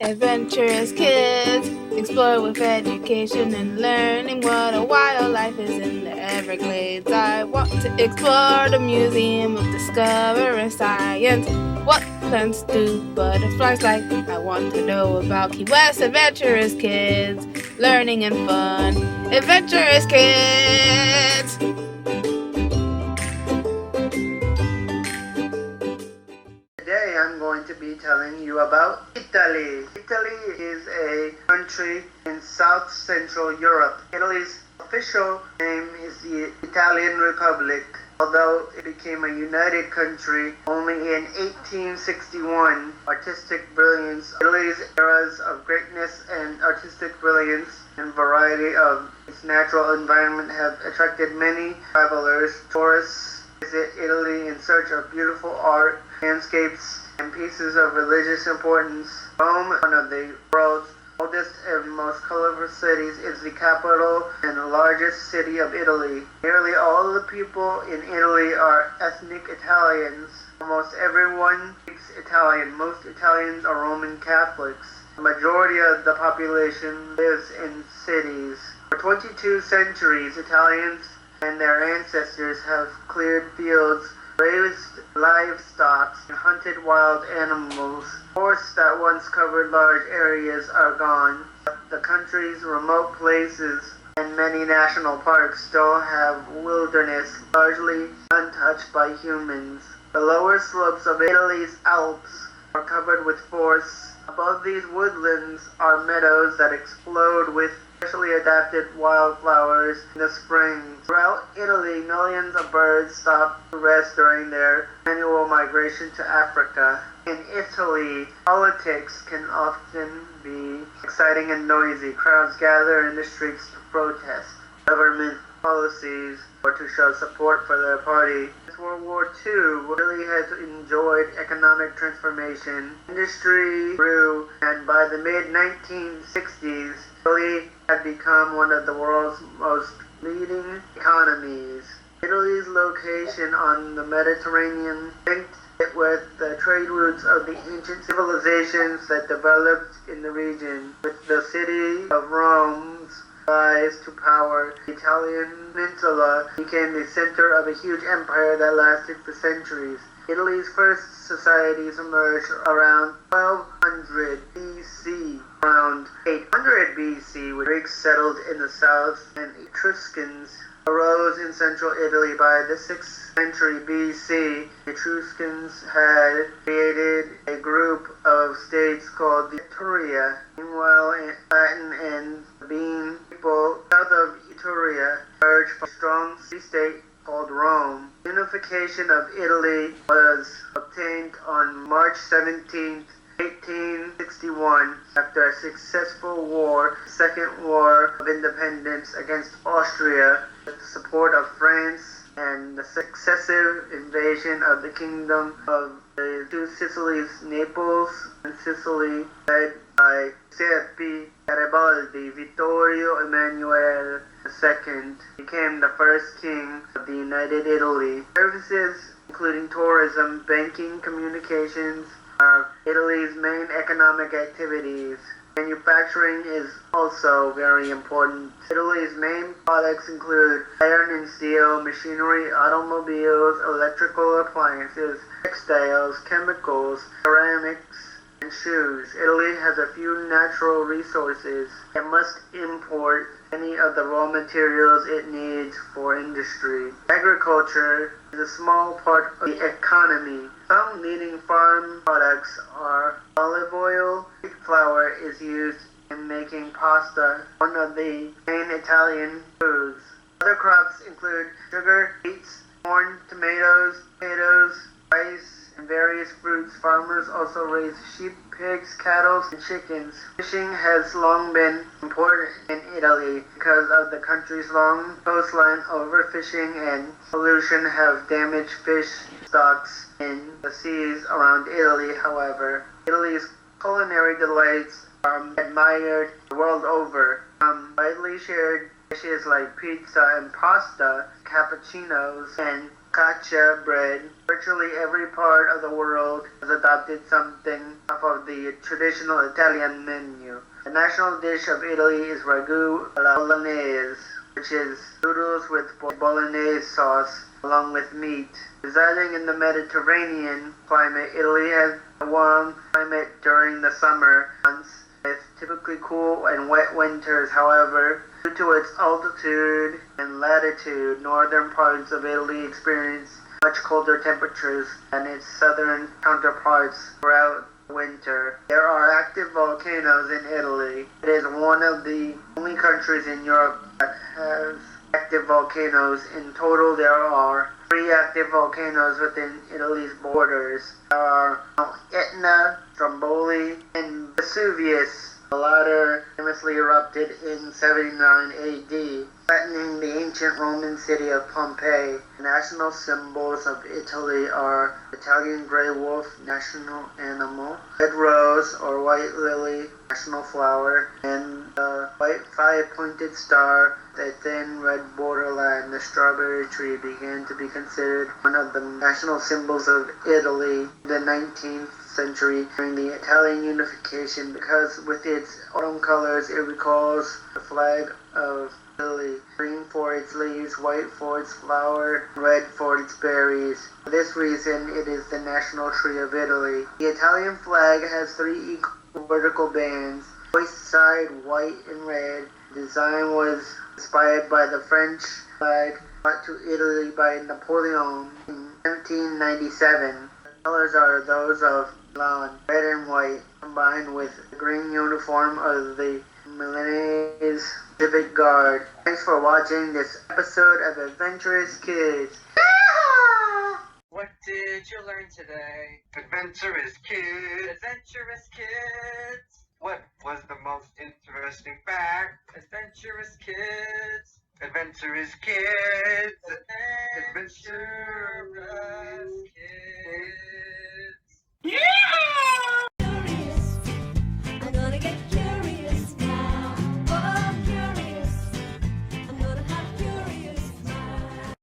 Adventurous kids explore with education and learning what a wildlife is in the Everglades. I want to explore the Museum of Discovering Science. What plants do butterflies like? I want to know about Key West. Adventurous kids, learning and fun. Adventurous kids! Today I'm going to be telling you about Italy. Italy is a country in South Central Europe. Italy's official name is the Italian Republic, although it became a united country only in 1861. Artistic brilliance. Italy's eras of greatness and artistic brilliance and variety of its natural environment have attracted many travelers. Tourists visit Italy in search of beautiful art, landscapes, and pieces of religious importance. Rome, one of the world's oldest and most colorful cities, is the capital and the largest city of Italy. Nearly all the people in Italy are ethnic Italians. Almost everyone speaks Italian. Most Italians are Roman Catholics. The majority of the population lives in cities. For 22 centuries, Italians and their ancestors have cleared fields, raised livestock, and hunted wild animals. Forests that once covered large areas are gone. The country's remote places and many national parks still have wilderness largely untouched by humans. The lower slopes of Italy's Alps are covered with forests. Above these woodlands are meadows that explode with specially adapted wildflowers in the spring. Throughout Italy, millions of birds stop to rest during their annual migration to Africa. In Italy, politics can often be exciting and noisy. Crowds gather in the streets to protest government policies or to show support for their party. Since World War II, Italy has enjoyed economic transformation. Industry grew, and by the mid-1960s, Italy had become one of the world's most leading economies. Italy's location on the Mediterranean linked it with the trade routes of the ancient civilizations that developed in the region. With the city of Rome's rise to power, the Italian peninsula became the center of a huge empire that lasted for centuries. Italy's first societies emerged around 1200 BC. Around 800 BC, Greeks settled in the south and Etruscans arose in central Italy. By the 6th century BC, Etruscans had created a group of states called the Etruria. Meanwhile, in Latin and Sabine people south of Etruria emerged from a strong city-state called Rome. Unification of Italy was obtained on March 17, 1861, after a successful war, the Second War of Independence against Austria, with the support of France and the successive invasion of the kingdom of the two Sicilies, Naples and Sicily, led by Giuseppe Garibaldi. Vittorio Emanuele II became the first king of the United Italy. Services, including tourism, banking, communications, are Italy's main economic activities. Manufacturing is also very important. Italy's main products include iron and steel, machinery, automobiles, electrical appliances, textiles, chemicals, ceramics, and shoes. Italy has a few natural resources. It must import any of the raw materials it needs for industry. Agriculture is a small part of the economy. Some leading farm products are olive oil. Wheat flour is used in making pasta, one of the main Italian foods. Other crops include sugar, beets, corn, tomatoes, rice, and various fruits. Farmers also raise sheep, pigs, cattle, and chickens. Fishing has long been important in Italy because of the country's long coastline. Overfishing and pollution have damaged fish stocks in the seas around Italy. However, Italy's culinary delights are admired the world over. Widely shared dishes like pizza and pasta, cappuccinos, and focaccia bread. Virtually every part of the world has adopted something off of the traditional Italian menu. The national dish of Italy is ragu alla bolognese, which is noodles with bolognese sauce along with meat. Residing in the Mediterranean climate, Italy has a warm climate during the summer months with typically cool and wet winters. However, due to its altitude and latitude, northern parts of Italy experience much colder temperatures than its southern counterparts throughout winter. There are active volcanoes in Italy. It is one of the only countries in Europe that has active volcanoes. In total, there are 3 active volcanoes within Italy's borders. There are Mount Etna, Stromboli, and Vesuvius. The latter famously erupted in 79 AD, threatening the ancient Roman city of Pompeii. The national symbols of Italy are Italian gray wolf, national animal, red rose or white lily, national flower, and the white 5-pointed star with a thin red borderline. The strawberry tree began to be considered one of the national symbols of Italy in the 19th century during the Italian unification because with its autumn colors it recalls the flag of Italy, green for its leaves, white for its flower, red for its berries. For this reason, it is the national tree of Italy. The Italian flag has 3 equal vertical bands, hoist side white and red. The design was inspired by the French flag brought to Italy by Napoleon in 1797. The colors are those of Milan, red and white, combined with the green uniform of the Milanese Civic Guard. Thanks for watching this episode of Adventurous Kids. What did you learn today? Adventurous Kids! Adventurous Kids! What was the most interesting fact? Adventurous Kids! Adventurous Kids! Adventurous Kids!